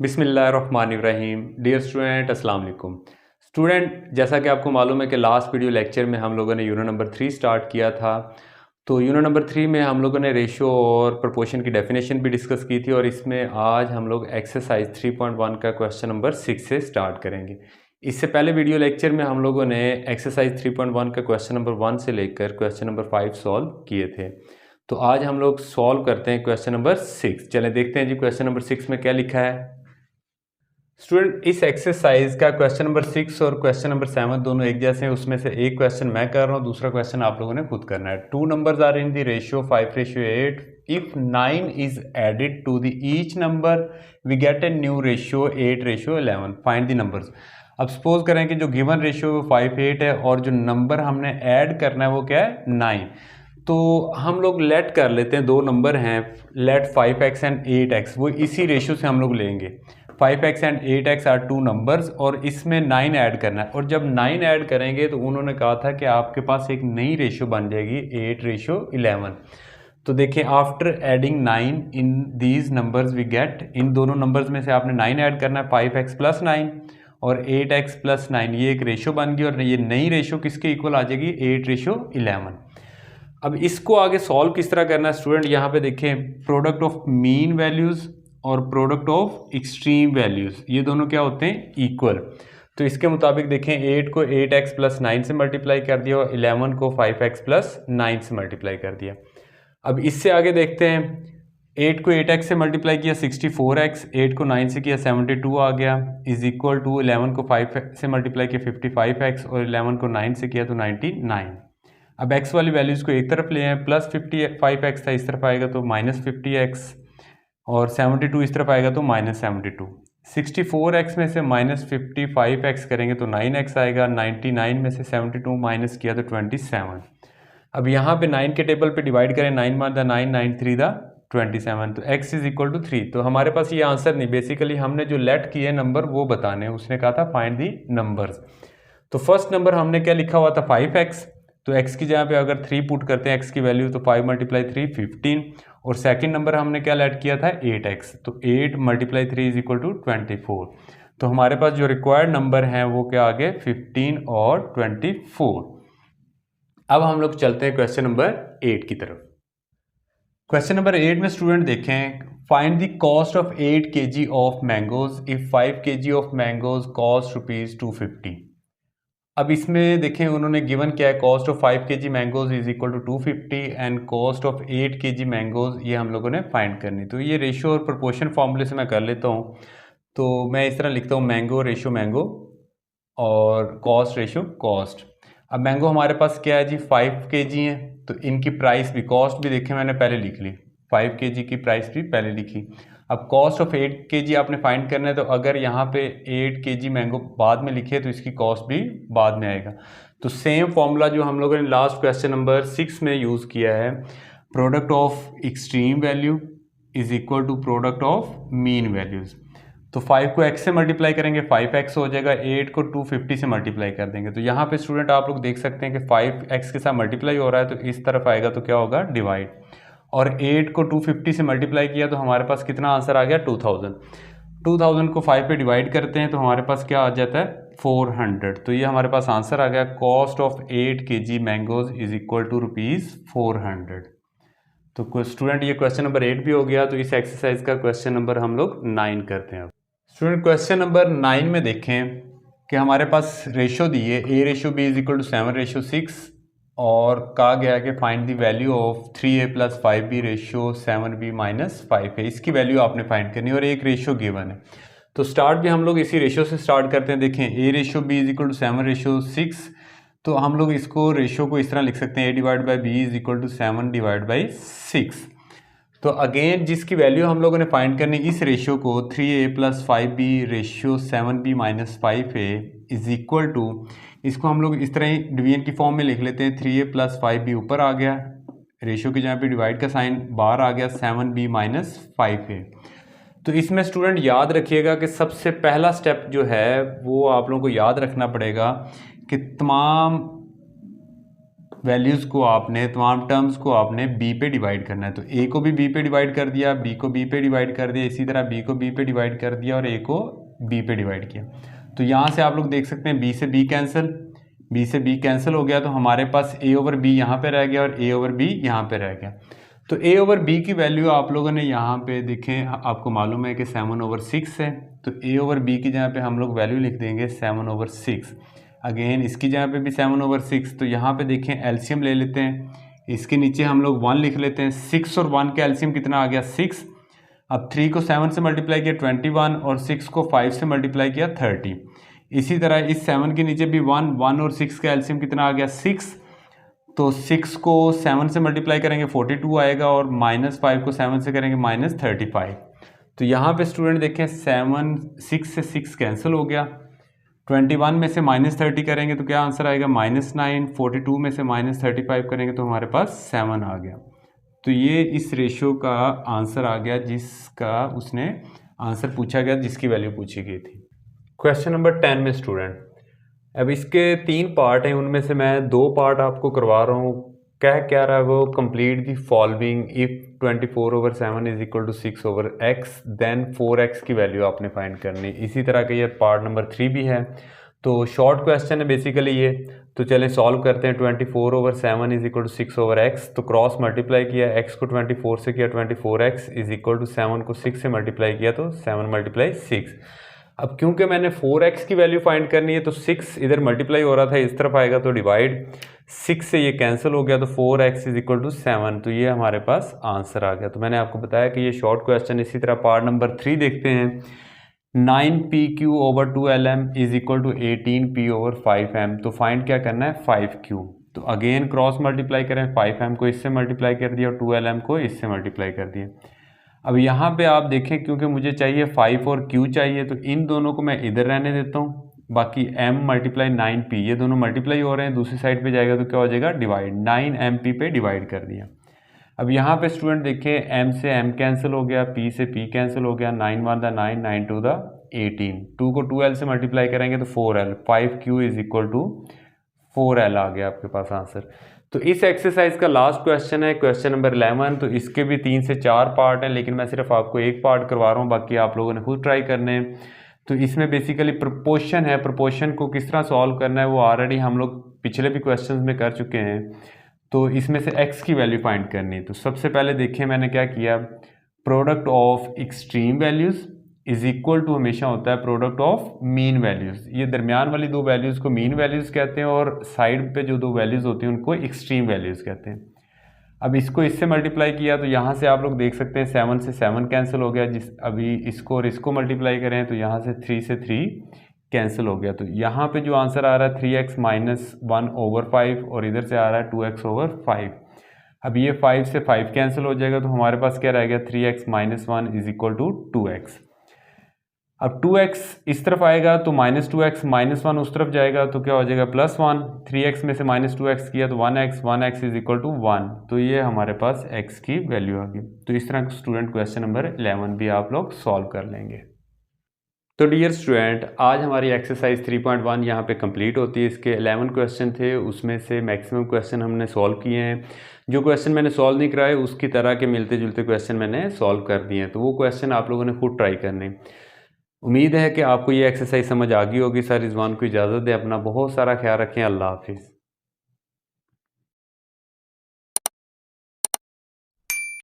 बिस्मिल्लाहिर्रहमानिर्रहीम। Dear student, अस्सलाम वालेकुम। स्टूडेंट, जैसा कि आपको मालूम है कि लास्ट वीडियो लेक्चर में हम लोगों ने यूनिट नंबर 3 स्टार्ट किया था। तो यूनिट नंबर 3 में हम लोगों ने रेशियो और प्रोपोर्शन की डेफिनेशन भी डिस्कस की थी और इसमें आज हम लोग एक्सरसाइज 3.1 का क्वेश्चन नंबर 6 से स्टार्ट करेंगे। इससे पहले वीडियो लेक्चर में हम लोगों ने एक्सरसाइज 3.1 का क्वेश्चन नंबर 1 से लेकर क्वेश्चन नंबर 5 सॉल्व किए थे। तो आज हम लोग सॉल्व करते हैं क्वेश्चन नंबर 6। चलें देखते हैं जी क्वेश्चन नंबर 6 में क्या लिखा है। स्टूडेंट, इस एक्सरसाइज का क्वेश्चन नंबर 6 और क्वेश्चन नंबर 7 दोनों एक जैसे हैं। उसमें से एक क्वेश्चन मैं कर रहा हूँ, दूसरा क्वेश्चन आप लोगों ने खुद करना है। Two numbers are in the ratio 5:8। If 9 is added to the each number we get a new ratio 8:11। Find the numbers. अब सपोज करें कि जो गिवन रेशियो 5:8 है और जो नंबर हमने ऐड करना है वो क्या है, 9। तो हम लोग लेट कर लेते हैं, दो नंबर हैं, लेट 5x एंड 8x, वो इसी रेशियो से हम लोग लेंगे। 5x and 8x are two numbers और इसमें 9 ऐड करना है। और जब 9 ऐड करेंगे तो उन्होंने कहा था कि आपके पास एक नई रेशियो बन जाएगी 8:11। तो देखिए, after adding 9 in these numbers we get, इन दोनों नंबर्स में से आपने 9 ऐड करना है, 5x + 9 और 8x + 9, ये एक रेशियो बन गई और ये नई रेशियो किसके इक्वल आ जाएगी, 8:11। अब इसको आगे सॉल्व किस तरह करना है स्टूडेंट, यहाँ पे देखें, प्रोडक्ट ऑफ मीन वैल्यूज़ और प्रोडक्ट ऑफ एक्सट्रीम वैल्यूज़, ये दोनों क्या होते हैं, इक्वल। तो इसके मुताबिक देखें, 8 को 8x + 9 से मल्टीप्लाई कर दिया और 11 को 5x + 9 से मल्टीप्लाई कर दिया। अब इससे आगे देखते हैं, 8 को 8x से मल्टीप्लाई किया 64x, 8 को 9 से किया 72 आ गया, इज इक्वल टू 11 को 5 से मल्टीप्लाई किया 55x और 11 को 9 से किया तो 99। अब x वाली वैल्यूज़ को एक तरफ ले आए, +55x था, इस तरफ आएगा तो -50x और 72 इस तरफ आएगा तो -72। 64x में से -55x करेंगे तो 9x आएगा, 99 में से 72 माइनस किया तो 27। अब यहाँ पे 9 के टेबल पे डिवाइड करें, 9 × 9, 9 × 3 = 27, तो x = 3। तो हमारे पास ये आंसर नहीं, बेसिकली हमने जो लेट किए नंबर वो बताने हैं। उसने कहा था फाइंड दी नंबर्स। तो फर्स्ट नंबर हमने क्या लिखा हुआ था, 5x, तो x की जगह पे अगर 3 पुट करते हैं x की वैल्यू, तो 5 × 3 15। और सेकंड नंबर हमने क्या लेट किया था, 8x, तो 8 × 3 = 24। तो हमारे पास जो रिक्वायर्ड नंबर हैं वो क्या आ गए, 15 और 24। अब हम लोग चलते हैं क्वेश्चन नंबर 8 की तरफ। क्वेश्चन नंबर 8 में स्टूडेंट देखें, find the cost of 8 kg of mangoes if 5 kg of mangoes cost ₹250। अब इसमें देखें उन्होंने गिवन क्या है, cost of 5 kg mangoes is equal to 250 and cost of 8 kg mangoes, ये हम लोगों ने फाइंड करनी। तो ये रेशियो और प्रोपोर्शन फॉर्मूले से मैं कर लेता हूँ। तो मैं इस तरह लिखता हूँ, मैंगो रेशियो मैंगो और कॉस्ट रेशियो कॉस्ट। अब मैंगो हमारे पास क्या है जी, 5 kg है, तो इनकी प्राइस भी, कॉस्ट भी देखें मैंने पहले लिख ली, 5 kg की प्राइस भी पहले लिखी। अब कॉस्ट ऑफ 8 kg आपने फाइंड करना है, तो अगर यहाँ पे 8 kg मैंगो बाद में लिखे तो इसकी कॉस्ट भी बाद में आएगा। तो सेम फॉर्मूला जो हम लोगों ने लास्ट क्वेश्चन नंबर 6 में यूज़ किया है, product of extreme value is equal to product of mean values. तो 5 को x से मल्टीप्लाई करेंगे 5x हो जाएगा, 8 को 250 से मल्टीप्लाई कर देंगे। तो यहाँ पे स्टूडेंट आप लोग देख सकते हैं कि 5x के साथ मल्टीप्लाई हो रहा है, तो इस तरफ आएगा तो क्या होगा, डिवाइड। और 8 को 250 से मल्टीप्लाई किया तो हमारे पास कितना आंसर आ गया, 2000। 2000 को 5 पे डिवाइड करते हैं तो हमारे पास क्या आ जाता है, 400। तो ये हमारे पास आंसर आ गया, cost of 8 kg mangoes is equal to ₹400। तो स्टूडेंट ये क्वेश्चन नंबर 8 भी हो गया। तो इस एक्सरसाइज का क्वेश्चन नंबर हम लोग 9 करते हैं। स्टूडेंट क्वेश्चन नंबर 9 में देखें कि हमारे पास रेशो दी है, A/B = 7:6 और कहा गया है कि find the value of 3a + 5b ratio 7b - 5 है। इसकी वैल्यू आपने फाइंड करनी है और एक रेशियो गिवन है। तो स्टार्ट भी हम लोग इसी रेशियो से स्टार्ट करते हैं। देखें, A/B = 7:6, तो हम लोग इसको रेशियो को इस तरह लिख सकते हैं, A/B = 7/6। तो अगेन जिसकी वैल्यू हम लोगों ने फाइंड करनी, इस रेशियो को 3a + 5b ratio 7b - 5a is equal to, इसको हम लोग इस तरह ही डिवीजन की फॉर्म में लिख लेते हैं, 3a + 5b ऊपर आ गया, रेशियो की जगह पे डिवाइड का साइन बाहर आ गया, 7b - 5a। तो इसमें स्टूडेंट याद रखिएगा कि सबसे पहला स्टेप जो है वो आप लोगों को याद रखना पड़ेगा कि तमाम वैल्यूज़ को आपने, तमाम टर्म्स को आपने b पे डिवाइड करना है। तो a को भी b पे डिवाइड कर दिया, b को b पे डिवाइड कर दिया, इसी तरह b को b पे डिवाइड कर दिया और a को b पे डिवाइड किया। तो यहाँ से आप लोग देख सकते हैं b से b कैंसिल हो गया, तो हमारे पास a ओवर b यहाँ पे रह गया और a ओवर b यहाँ पे रह गया। तो a ओवर b की वैल्यू आप लोगों ने यहाँ पे देखें, आपको मालूम है कि 7 ओवर 6 है, तो a ओवर b की जगह पे हम लोग वैल्यू लिख देंगे 7 ओवर 6। अगेन इसकी जगह पे भी 7 ओवर 6, तो यहाँ पे देखें एलसीएम ले लेते हैं, इसके नीचे हम लोग 1 लिख लेते हैं। 6 और 1 का एलसीएम कितना आ गया 6। अब 3 को 7 से मल्टीप्लाई किया 21 और 6 को 5 से मल्टीप्लाई किया 30। इसी तरह इस 7 के नीचे भी 1 और 6 का एलसीएम कितना आ गया 6। तो 6 को 7 से मल्टीप्लाई करेंगे 42 आएगा और -5 को 7 से करेंगे -35। तो यहाँ पे स्टूडेंट देखें 6 से 6 कैंसिल हो गया, 21 में से -30 करेंगे तो क्या आंसर आएगा -9, 42 में से -35 करेंगे तो हमारे पास 7 आ गया। तो ये इस रेशियो का आंसर आ गया जिसका उसने आंसर पूछा गया, जिसकी वैल्यू पूछी गई थी। क्वेश्चन नंबर 10 में स्टूडेंट, अब इसके 3 पार्ट हैं, उनमें से मैं 2 पार्ट आपको करवा रहा हूँ। क्या रहा है वो, complete the following if 24 over 7 is equal to 6 over x, then 4x की वैल्यू आपने फाइंड करनी। इसी तरह का ये पार्ट नंबर 3 भी है। तो शॉर्ट क्वेश्चन है बेसिकली ये, तो चलें सॉल्व करते हैं। 24 over 7 is equal to 6 over x, तो क्रॉस मल्टीप्लाई किया, x को 24 से किया, 24x इज इक्वल टू 7 को 6 से मल्टीप्लाई किया तो 7 मल्टीप्लाई 6। अब क्योंकि मैंने 4x की वैल्यू फाइंड करनी है तो 6 इधर मल्टीप्लाई हो रहा था, इस तरफ आएगा तो डिवाइड, 6 से ये कैंसिल हो गया तो 4x इज इक्वल टू 7। तो ये हमारे पास आंसर आ गया। तो मैंने आपको बताया कि ये शॉर्ट क्वेश्चन। इसी तरह पार्ट नंबर 3 देखते हैं। 9pq over 2lm is equal to 18p over 5m। तो फाइंड क्या करना है 5q। तो अगेन क्रॉस मल्टीप्लाई करें, 5m को इससे मल्टीप्लाई कर दिया और 2lm को इससे मल्टीप्लाई कर दिया। अब यहाँ पे आप देखें, क्योंकि मुझे चाहिए 5 और q चाहिए, तो इन दोनों को मैं इधर रहने देता हूँ। बाकी m मल्टीप्लाई 9p, ये दोनों मल्टीप्लाई हो रहे हैं, दूसरी साइड पे जाएगा तो क्या हो जाएगा डिवाइड, 9mp पे डिवाइड कर दिया। अब यहाँ पे स्टूडेंट देखें, m से m कैंसिल हो गया, p से p कैंसिल हो गया, 9 1 दा 9, 9 2 दा 18, 2 को 2l से मल्टीप्लाई करेंगे तो 4l, 5q is equal to 4l आ गया आपके पास आंसर। तो इस एक्सरसाइज का लास्ट क्वेश्चन है, क्वेश्चन नंबर 11। तो इसके भी 3 से 4 पार्ट हैं, लेकिन मैं सिर्फ आपको एक पार्ट करवा रहा हूँ, बाकी आप लोगों ने खुद ट्राई करने हैं। तो इसमें बेसिकली प्रोपोर्शन है, प्रोपोर्शन को किस तरह सॉल्व करना है वो ऑलरेडी हम लोग पिछले भी क्वेश्चन में कर चुके हैं। तो इसमें से x की वैल्यू फाइंड करनी है। तो सबसे पहले देखिए मैंने क्या किया, product of extreme values is equal to हमेशा होता है प्रोडक्ट ऑफ मीन वैल्यूज़। ये दरमियान वाली 2 वैल्यूज़ को मीन वैल्यूज़ कहते हैं और साइड पे जो 2 वैल्यूज़ होती हैं उनको एक्सट्रीम वैल्यूज़ कहते हैं। अब इसको इससे मल्टीप्लाई किया तो यहाँ से आप लोग देख सकते हैं 7 से 7 कैंसिल हो गया। अभी इसको और इसको मल्टीप्लाई करें तो यहाँ से 3 से 3 कैंसिल हो गया। तो यहाँ पे जो आंसर आ रहा है 3x माइनस 1 ओवर 5 और इधर से आ रहा है 2x ओवर 5। अब ये 5 से 5 कैंसिल हो जाएगा तो हमारे पास क्या रह गया, 3x minus 1 is equal to 2x। अब 2x इस तरफ आएगा तो -2x, -1 उस तरफ जाएगा तो क्या हो जाएगा +1। 3x में से -2x किया तो 1x इज इक्वल टू 1। तो ये हमारे पास x की वैल्यू आ गई। तो इस तरह स्टूडेंट क्वेश्चन नंबर 11 भी आप लोग सॉल्व कर लेंगे। तो डियर स्टूडेंट, आज हमारी एक्सरसाइज 3.1 यहाँ पे कंप्लीट होती है। इसके 11 क्वेश्चन थे, उसमें से मैक्सिमम क्वेश्चन हमने सॉल्व किए हैं। जो क्वेश्चन मैंने सॉल्व नहीं कराए उसकी तरह के मिलते जुलते क्वेश्चन मैंने सॉल्व कर दिए हैं, तो वो क्वेश्चन आप लोगों ने खुद ट्राई करने। उम्मीद है कि आपको ये एक्सरसाइज समझ आ गई होगी। सर रिजवान को इजाज़त दें, अपना बहुत सारा ख्याल रखें। अल्लाह हाफिज़।